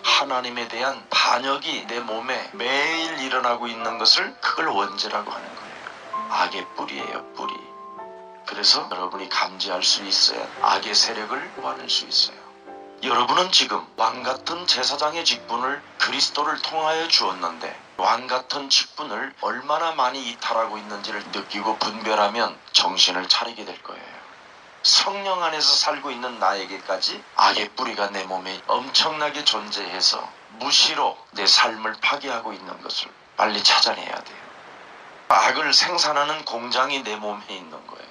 하나님에 대한 반역이 내 몸에 매일 일어나고 있는 것을 그걸 원죄라고 하는 거예요. 악의 뿌리예요, 뿌리. 그래서 여러분이 감지할 수 있어야 악의 세력을 막을 수 있어요. 여러분은 지금 왕같은 제사장의 직분을 그리스도를 통하여 주었는데 왕같은 직분을 얼마나 많이 이탈하고 있는지를 느끼고 분별하면 정신을 차리게 될 거예요. 성령 안에서 살고 있는 나에게까지 악의 뿌리가 내 몸에 엄청나게 존재해서 무시로 내 삶을 파괴하고 있는 것을 빨리 찾아내야 돼요. 악을 생산하는 공장이 내 몸에 있는 거예요.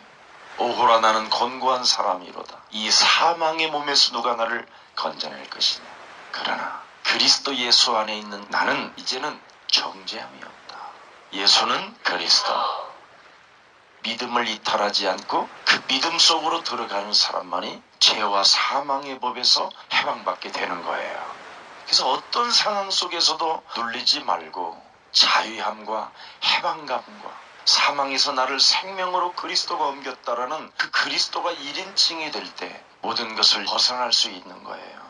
오호라 나는 곤고한 사람이로다. 이 사망의 몸에서 누가 나를 건져낼 것이냐. 그러나 그리스도 예수 안에 있는 나는 이제는 정죄함이 없다. 예수는 그리스도. 믿음을 이탈하지 않고 그 믿음 속으로 들어가는 사람만이 죄와 사망의 법에서 해방받게 되는 거예요. 그래서 어떤 상황 속에서도 눌리지 말고 자유함과 해방감과 사망에서 나를 생명으로 그리스도가 옮겼다라는 그 그리스도가 1인칭이 될 때 모든 것을 벗어날 수 있는 거예요.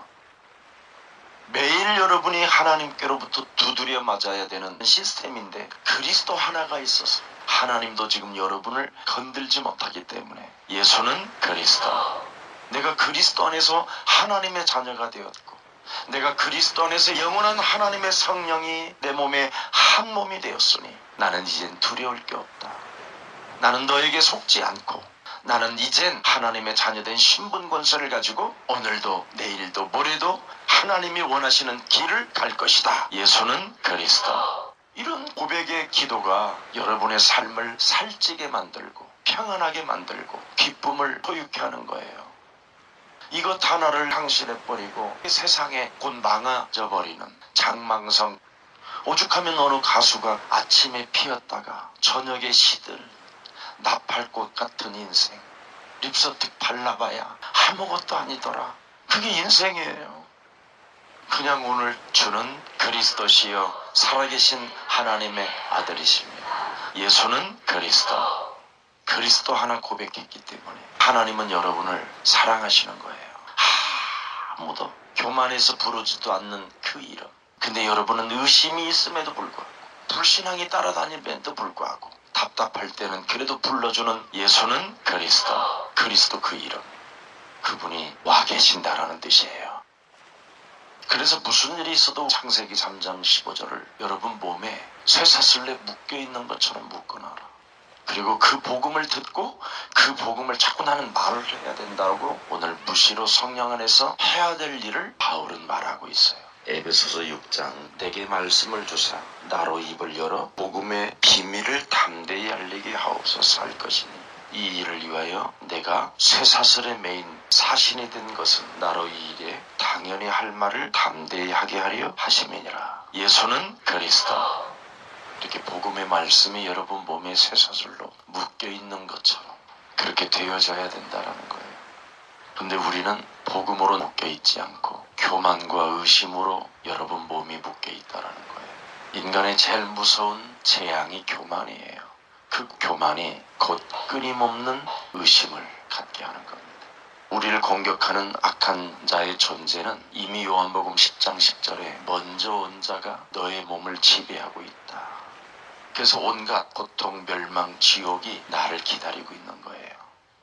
매일 여러분이 하나님께로부터 두드려 맞아야 되는 시스템인데 그리스도 하나가 있어서 하나님도 지금 여러분을 건들지 못하기 때문에 예수는 그리스도. 내가 그리스도 안에서 하나님의 자녀가 되었고 내가 그리스도 안에서 영원한 하나님의 성령이 내 몸에 한 몸이 되었으니 나는 이젠 두려울 게 없다. 나는 너에게 속지 않고 나는 이젠 하나님의 자녀된 신분 권세를 가지고 오늘도 내일도 모레도 하나님이 원하시는 길을 갈 것이다. 예수는 그리스도. 이런 고백의 기도가 여러분의 삶을 살찌게 만들고 평안하게 만들고 기쁨을 소유케 하는 거예요. 이것 하나를 상실해버리고 세상에 곧 망아져 버리는 장망성. 오죽하면 어느 가수가 아침에 피었다가 저녁에 시들 나팔꽃 같은 인생. 립스틱 발라봐야 아무것도 아니더라. 그게 인생이에요. 그냥 오늘 주는 그리스도시여 살아계신 하나님의 아들이시며 예수는 그리스도. 그리스도 하나 고백했기 때문에 하나님은 여러분을 사랑하시는 거예요. 아무도 교만해서 부르지도 않는 그 이름. 근데 여러분은 의심이 있음에도 불구하고 불신앙이 따라다님에도 불구하고 답답할 때는 그래도 불러주는 예수는 그리스도. 그리스도 그 이름. 그분이 와 계신다라는 뜻이에요. 그래서 무슨 일이 있어도 창세기 3장 15절을 여러분 몸에 쇠사슬에 묶여있는 것처럼 묶어놔라. 그리고 그 복음을 듣고 그 복음을 자꾸 나는 말을 해야 된다고 오늘 무시로 성령 안에서 해야 될 일을 바울은 말하고 있어요. 에베소서 6장 내게 말씀을 주사 나로 입을 열어 복음의 비밀을 담대히 알리게 하옵소서 할 것이니 이 일을 위하여 내가 쇠사슬에 매인 사신이 된 것은 나로 이 일에 당연히 할 말을 담대히 하게 하려 하심이니라. 예수는 그리스도. 이렇게 복음의 말씀이 여러분 몸에 쇠사슬로 묶여있는 것처럼 그렇게 되어져야 된다는 거예요. 그런데 우리는 복음으로 묶여있지 않고 교만과 의심으로 여러분 몸이 묶여있다는 거예요. 인간의 제일 무서운 재앙이 교만이에요. 그 교만이 곧 끊임없는 의심을 갖게 하는 겁니다. 우리를 공격하는 악한 자의 존재는 이미 요한복음 10장 10절에 먼저 온 자가 너의 몸을 지배하고 있다. 그래서 온갖 고통, 멸망, 지옥이 나를 기다리고 있는 거예요.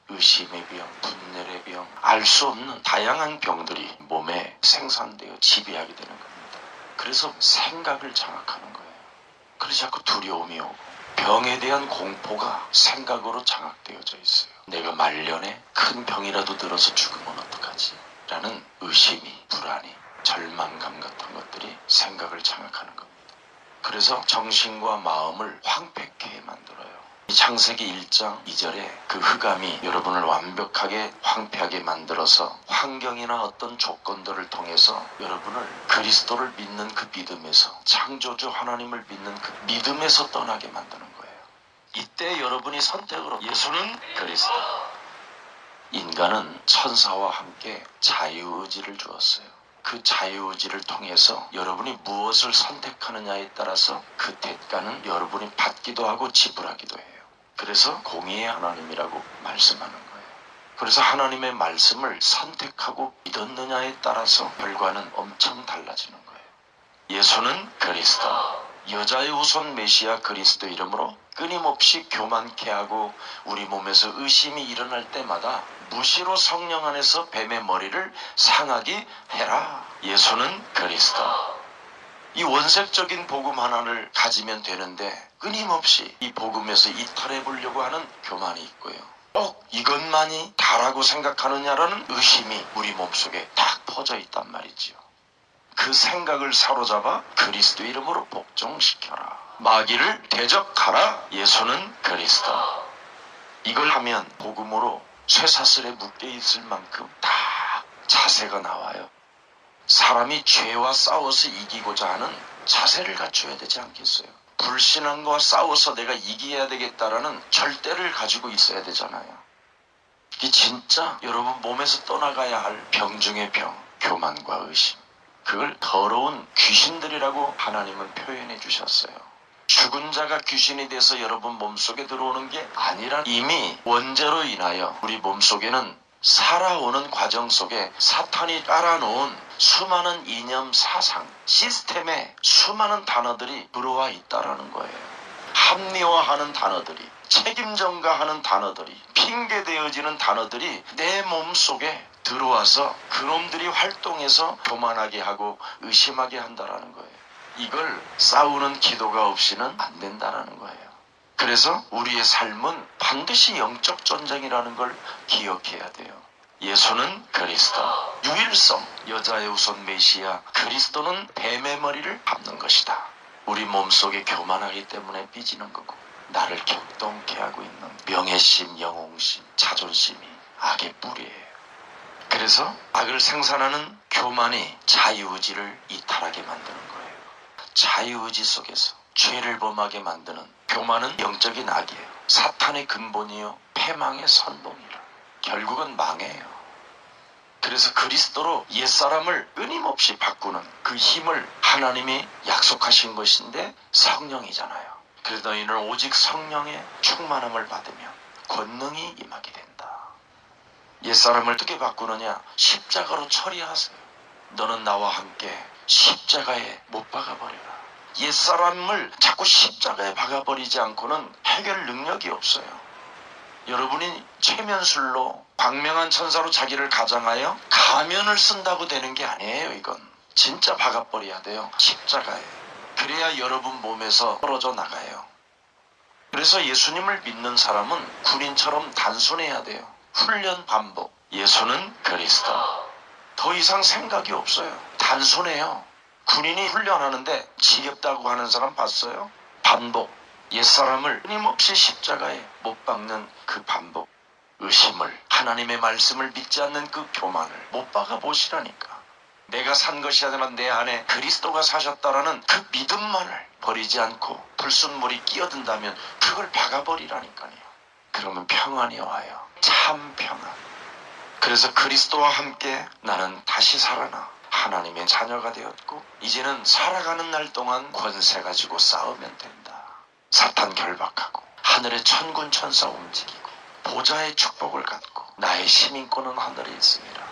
의심의 병, 분열의 병, 알 수 없는 다양한 병들이 몸에 생산되어 지배하게 되는 겁니다. 그래서 생각을 장악하는 거예요. 그래서 자꾸 두려움이 오고 병에 대한 공포가 생각으로 장악되어져 있어요. 내가 말년에 큰 병이라도 들어서 죽으면 어떡하지? 라는 의심이, 불안이, 절망감 같은 것들이 생각을 장악하는 겁니다. 그래서 정신과 마음을 황폐케 만들어요. 창세기 1장 2절에 그 흑암이 여러분을 완벽하게 황폐하게 만들어서 환경이나 어떤 조건들을 통해서 여러분을 그리스도를 믿는 그 믿음에서 창조주 하나님을 믿는 그 믿음에서 떠나게 만드는 거예요. 이때 여러분이 선택으로 예수는 그리스도. 인간은 천사와 함께 자유의지를 주었어요. 그 자유의지를 통해서 여러분이 무엇을 선택하느냐에 따라서 그 대가는 여러분이 받기도 하고 지불하기도 해요. 그래서 공의의 하나님이라고 말씀하는 거예요. 그래서 하나님의 말씀을 선택하고 믿었느냐에 따라서 결과는 엄청 달라지는 거예요. 예수는 그리스도, 여자의 후손 메시아 그리스도 이름으로 끊임없이 교만케 하고 우리 몸에서 의심이 일어날 때마다 무시로 성령 안에서 뱀의 머리를 상하게 해라. 예수는 그리스도. 이 원색적인 복음 하나를 가지면 되는데 끊임없이 이 복음에서 이탈해 보려고 하는 교만이 있고요. 이것만이 다라고 생각하느냐라는 의심이 우리 몸속에 딱 퍼져 있단 말이지요. 그 생각을 사로잡아 그리스도 이름으로 복종시켜라. 마귀를 대적하라. 예수는 그리스도. 이걸 하면 복음으로 쇠사슬에 묶여 있을 만큼 다 자세가 나와요. 사람이 죄와 싸워서 이기고자 하는 자세를 갖춰야 되지 않겠어요? 불신앙과 싸워서 내가 이겨야 되겠다라는 절대를 가지고 있어야 되잖아요. 이게 진짜 여러분 몸에서 떠나가야 할 병 중의 병, 교만과 의심. 그걸 더러운 귀신들이라고 하나님은 표현해 주셨어요. 죽은 자가 귀신이 돼서 여러분 몸속에 들어오는 게 아니라 이미 원죄로 인하여 우리 몸속에는 살아오는 과정 속에 사탄이 깔아놓은 수많은 이념, 사상, 시스템에 수많은 단어들이 들어와 있다라는 거예요. 합리화하는 단어들이, 책임 전가하는 단어들이, 핑계대어지는 단어들이 내 몸속에 들어와서 그놈들이 활동해서 교만하게 하고 의심하게 한다라는 거예요. 이걸 싸우는 기도가 없이는 안 된다라는 거예요. 그래서 우리의 삶은 반드시 영적 전쟁이라는 걸 기억해야 돼요. 예수는 그리스도, 유일성, 여자의 후손 메시아 그리스도는 뱀의 머리를 밟는 것이다. 우리 몸속에 교만하기 때문에 삐지는 거고 나를 격동케 하고 있는 명예심, 영웅심, 자존심이 악의 뿌리예요. 그래서 악을 생산하는 교만이 자유의지를 이탈하게 만드는 거예요. 자유의지 속에서 죄를 범하게 만드는 교만은 영적인 악이에요. 사탄의 근본이요 패망의 선봉이라. 결국은 망해요. 그래서 그리스도로 옛사람을 끊임없이 바꾸는 그 힘을 하나님이 약속하신 것인데 성령이잖아요. 그래서 너희는 오직 성령의 충만함을 받으면 권능이 임하게 된다. 옛사람을 어떻게 바꾸느냐? 십자가로 처리하세요. 너는 나와 함께 십자가에 못 박아버려라. 옛사람을 자꾸 십자가에 박아버리지 않고는 해결 능력이 없어요. 여러분이 최면술로 광명한 천사로 자기를 가장하여 가면을 쓴다고 되는 게 아니에요. 이건 진짜 박아버려야 돼요. 십자가에. 그래야 여러분 몸에서 떨어져 나가요. 그래서 예수님을 믿는 사람은 군인처럼 단순해야 돼요. 훈련 반복. 예수는 그리스도. 더 이상 생각이 없어요. 단순해요. 군인이 훈련하는데 지겹다고 하는 사람 봤어요? 반복. 옛사람을 끊임없이 십자가에 못 박는 그 반복. 의심을, 하나님의 말씀을 믿지 않는 그 교만을 못 박아 보시라니까. 내가 산 것이 아니라 내 안에 그리스도가 사셨다라는 그 믿음만을 버리지 않고 불순물이 끼어든다면 그걸 박아버리라니까요. 그러면 평안이 와요. 참 평안. 그래서 그리스도와 함께 나는 다시 살아나 하나님의 자녀가 되었고 이제는 살아가는 날 동안 권세 가지고 싸우면 된다. 사탄 결박하고 하늘의 천군 천사 움직이고 보좌의 축복을 갖고 나의 시민권은 하늘에 있습니다.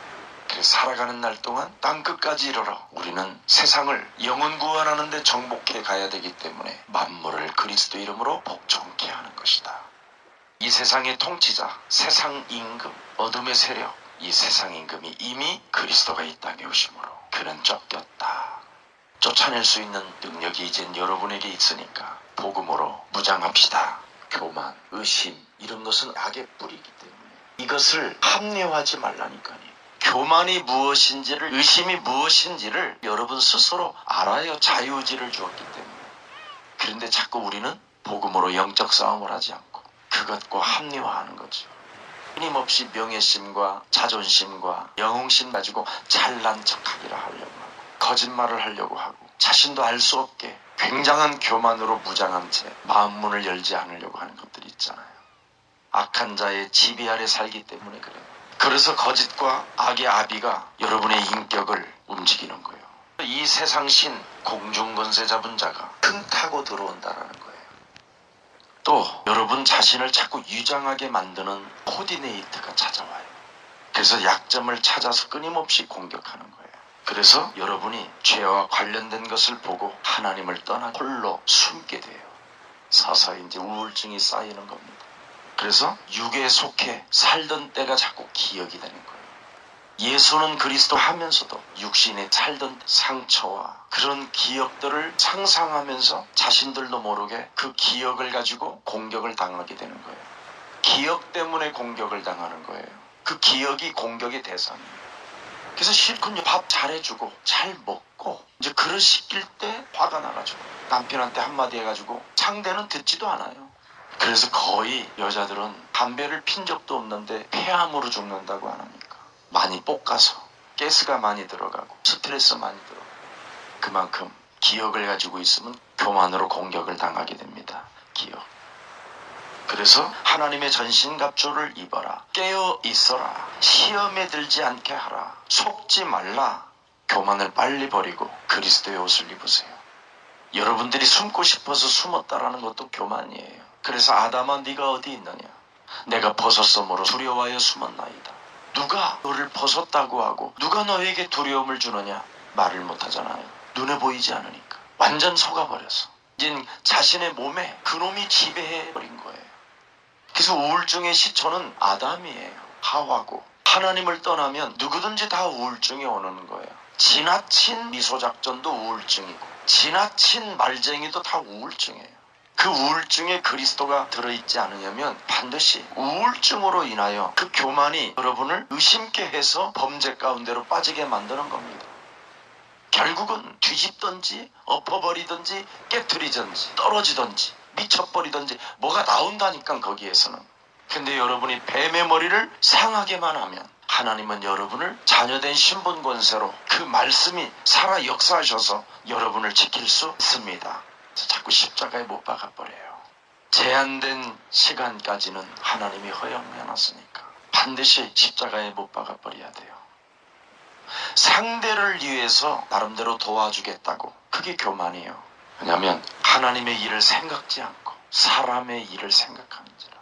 그래서 살아가는 날 동안 땅끝까지 이르러 우리는 세상을 영혼 구원하는 데 정복해 가야 되기 때문에 만물을 그리스도 이름으로 복종케 하는 것이다. 이 세상의 통치자, 세상 임금, 어둠의 세력, 이 세상 임금이 이미 그리스도가 이 땅에 오심으로 그는 쫓겼다. 쫓아낼 수 있는 능력이 이젠 여러분에게 있으니까 복음으로 무장합시다. 교만, 의심 이런 것은 악의 뿌리이기 때문에 이것을 합리화하지 말라니까요. 교만이 무엇인지를, 의심이 무엇인지를 여러분 스스로 알아야 자유의지를 주었기 때문에. 그런데 자꾸 우리는 복음으로 영적 싸움을 하지 않고 그것과 합리화하는 거죠. 끊임없이 명예심과 자존심과 영웅심 가지고 잘난 척하기를 하려고 하고 거짓말을 하려고 하고 자신도 알 수 없게 굉장한 교만으로 무장한 채 마음 문을 열지 않으려고 하는 것들이 있잖아요. 악한 자의 지배 아래 살기 때문에 그래요. 그래서 거짓과 악의 아비가 여러분의 인격을 움직이는 거예요. 이 세상신 공중권세 잡은 자가 큰 타고 들어온다라는 거예요. 또 여러분 자신을 자꾸 유장하게 만드는 코디네이터가 찾아와요. 그래서 약점을 찾아서 끊임없이 공격하는 거예요. 그래서 여러분이 죄와 관련된 것을 보고 하나님을 떠나 홀로 숨게 돼요. 서서히 이제 우울증이 쌓이는 겁니다. 그래서 육에 속해 살던 때가 자꾸 기억이 되는 거예요. 예수는 그리스도 하면서도 육신에 살던 상처와 그런 기억들을 상상하면서 자신들도 모르게 그 기억을 가지고 공격을 당하게 되는 거예요. 기억 때문에 공격을 당하는 거예요. 그 기억이 공격의 대상이에요. 그래서 실컷 밥 잘해주고 잘 먹고 이제 그릇 씻길 때 화가 나가지고 남편한테 한마디 해가지고 상대는 듣지도 않아요. 그래서 거의 여자들은 담배를 핀 적도 없는데 폐암으로 죽는다고 안 합니까? 많이 볶아서 가스가 많이 들어가고 스트레스 많이 들어가고 그만큼 기억을 가지고 있으면 교만으로 공격을 당하게 됩니다. 기억. 그래서 하나님의 전신갑주를 입어라. 깨어 있어라. 시험에 들지 않게 하라. 속지 말라. 교만을 빨리 버리고 그리스도의 옷을 입으세요. 여러분들이 숨고 싶어서 숨었다라는 것도 교만이에요. 그래서 아담아 네가 어디 있느냐? 내가 벗었으므로 두려워하여 숨었나이다. 누가 너를 벗었다고 하고 누가 너에게 두려움을 주느냐? 말을 못하잖아요. 눈에 보이지 않으니까. 완전 속아버려서. 이제 자신의 몸에 그놈이 지배해버린 거예요. 그래서 우울증의 시초는 아담이에요. 하와고. 하나님을 떠나면 누구든지 다 우울증이 오는 거예요. 지나친 미소작전도 우울증이고 지나친 말쟁이도 다 우울증이에요. 그 우울증에 그리스도가 들어있지 않으냐면 반드시 우울증으로 인하여 그 교만이 여러분을 의심케 해서 범죄 가운데로 빠지게 만드는 겁니다. 결국은 뒤집든지 엎어버리든지 깨트리든지 떨어지든지 미쳐버리든지 뭐가 나온다니까 거기에서는. 근데 여러분이 뱀의 머리를 상하게만 하면 하나님은 여러분을 자녀된 신분 권세로 그 말씀이 살아 역사하셔서 여러분을 지킬 수 있습니다. 자꾸 십자가에 못 박아버려요. 제한된 시간까지는 하나님이 허용해놨으니까 반드시 십자가에 못 박아버려야 돼요. 상대를 위해서 나름대로 도와주겠다고. 그게 교만이에요. 왜냐하면 하나님의 일을 생각지 않고 사람의 일을 생각하는지라.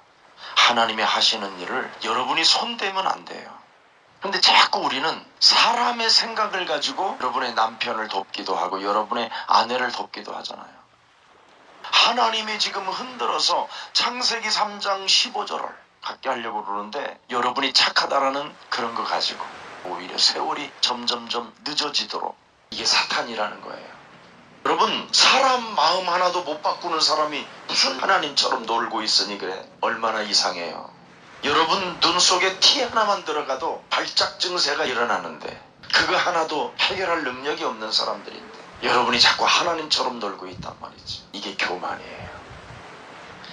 하나님이 하시는 일을 여러분이 손대면 안 돼요. 근데 자꾸 우리는 사람의 생각을 가지고 여러분의 남편을 돕기도 하고 여러분의 아내를 돕기도 하잖아요. 하나님이 지금 흔들어서 창세기 3장 15절을 갖게 하려고 그러는데 여러분이 착하다라는 그런 거 가지고 오히려 세월이 점점점 늦어지도록. 이게 사탄이라는 거예요. 여러분 사람 마음 하나도 못 바꾸는 사람이 무슨 하나님처럼 놀고 있으니 그래. 얼마나 이상해요. 여러분 눈 속에 티 하나만 들어가도 발작 증세가 일어나는데 그거 하나도 해결할 능력이 없는 사람들인데 여러분이 자꾸 하나님처럼 놀고 있단 말이지. 이게 교만이에요.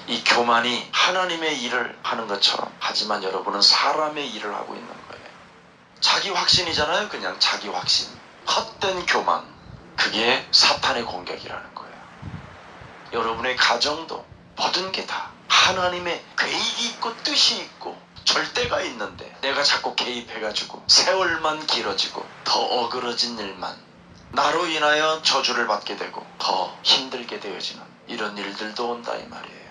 이 교만이 하나님의 일을 하는 것처럼 하지만 여러분은 사람의 일을 하고 있는 거예요. 자기 확신이잖아요. 그냥 자기 확신. 헛된 교만. 그게 사탄의 공격이라는 거예요. 여러분의 가정도 모든 게 다 하나님의 계획이 있고 뜻이 있고 절대가 있는데 내가 자꾸 개입해가지고 세월만 길어지고 더 어그러진 일만 나로 인하여 저주를 받게 되고 더 힘들게 되어지는 이런 일들도 온다 이 말이에요.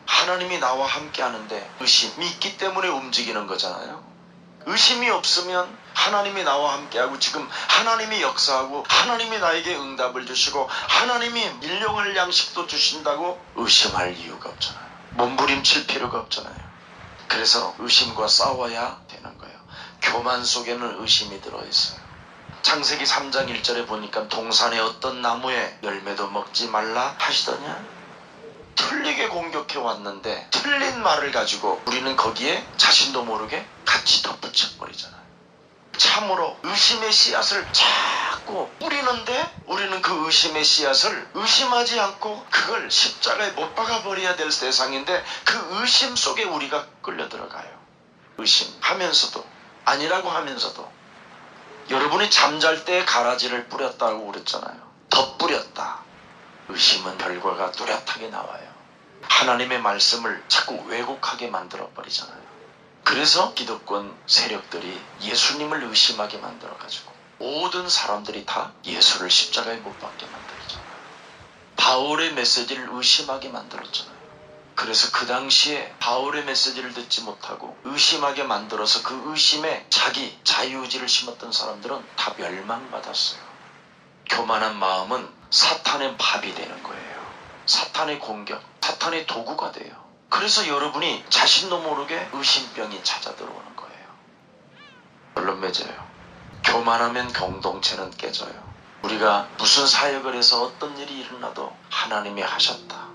하나님이 나와 함께 하는데 의심이 있기 때문에 움직이는 거잖아요. 의심이 없으면 하나님이 나와 함께하고 지금 하나님이 역사하고 하나님이 나에게 응답을 주시고 하나님이 일용할 양식도 주신다고 의심할 이유가 없잖아요. 몸부림칠 필요가 없잖아요. 그래서 의심과 싸워야 되는 거예요. 교만 속에는 의심이 들어있어요. 창세기 3장 1절에 보니까 동산의 어떤 나무에 열매도 먹지 말라 하시더냐. 틀리게 공격해 왔는데 틀린 말을 가지고 우리는 거기에 자신도 모르게 같이 덧붙여버리잖아요. 참으로 의심의 씨앗을 자꾸 뿌리는데 우리는 그 의심의 씨앗을 의심하지 않고 그걸 십자가에 못 박아버려야 될 세상인데 그 의심 속에 우리가 끌려 들어가요. 의심하면서도 아니라고 하면서도. 여러분이 잠잘 때 가라지를 뿌렸다고 그랬잖아요. 덧뿌렸다. 의심은 결과가 뚜렷하게 나와요. 하나님의 말씀을 자꾸 왜곡하게 만들어버리잖아요. 그래서 기득권 세력들이 예수님을 의심하게 만들어가지고 모든 사람들이 다 예수를 십자가에 못 박게 만들었잖아요. 바울의 메시지를 의심하게 만들었잖아요. 그래서 그 당시에 바울의 메시지를 듣지 못하고 의심하게 만들어서 그 의심에 자기 자유의지를 심었던 사람들은 다 멸망받았어요. 교만한 마음은 사탄의 밥이 되는 거예요. 사탄의 공격, 사탄의 도구가 돼요. 그래서 여러분이 자신도 모르게 의심병이 찾아 들어오는 거예요. 물론 맺어요. 교만하면 공동체는 깨져요. 우리가 무슨 사역을 해서 어떤 일이 일어나도 하나님이 하셨다.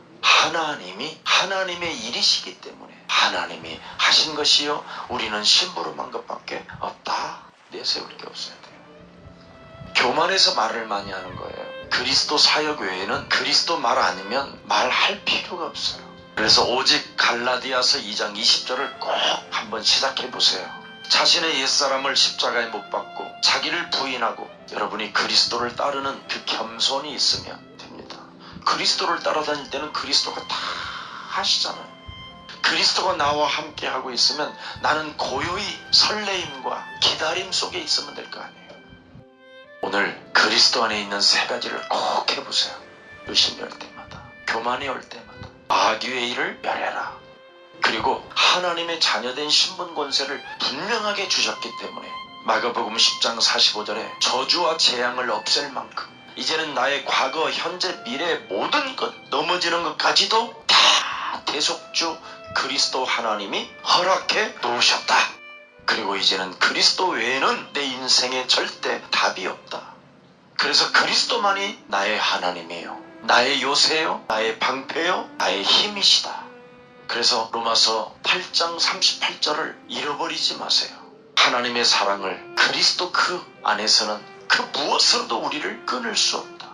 하나님의 일이시기 때문에 하나님이 하신 것이요 우리는 심부름한 것밖에 없다. 내세울 게 없어야 돼요. 교만해서 말을 많이 하는 거예요. 그리스도 사역 외에는 그리스도 말 아니면 말할 필요가 없어요. 그래서 오직 갈라디아서 2장 20절을 꼭 한번 시작해 보세요. 자신의 옛사람을 십자가에 못 박고 자기를 부인하고 여러분이 그리스도를 따르는 그 겸손이 있으면 됩니다. 그리스도를 따라다닐 때는 그리스도가 다 하시잖아요. 그리스도가 나와 함께 하고 있으면 나는 고요히 설레임과 기다림 속에 있으면 될 거 아니에요. 오늘 그리스도 안에 있는 세 가지를 꼭 해보세요. 의심이 올 때마다, 교만이 올 때마다 마귀의 일을 멸해라. 그리고 하나님의 자녀된 신분 권세를 분명하게 주셨기 때문에 마가복음 10장 45절에 저주와 재앙을 없앨 만큼 이제는 나의 과거, 현재, 미래 모든 것, 넘어지는 것까지도 다 대속주 그리스도 하나님이 허락해 놓으셨다. 그리고 이제는 그리스도 외에는 내 인생에 절대 답이 없다. 그래서 그리스도만이 나의 하나님이에요. 나의 요새요, 나의 방패요, 나의 힘이시다. 그래서 로마서 8장 38절을 잃어버리지 마세요. 하나님의 사랑을 그리스도 그 안에서는 그 무엇으로도 우리를 끊을 수 없다.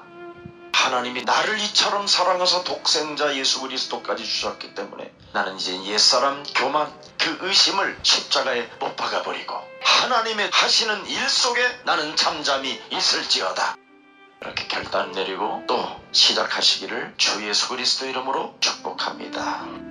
하나님이 나를 이처럼 사랑하사 독생자 예수 그리스도까지 주셨기 때문에 나는 이제 옛사람 교만, 그 의심을 십자가에 못 박아버리고 하나님의 하시는 일 속에 나는 잠잠히 있을지어다. 이렇게 결단 내리고 또 시작하시기를 주 예수 그리스도 이름으로 축복합니다.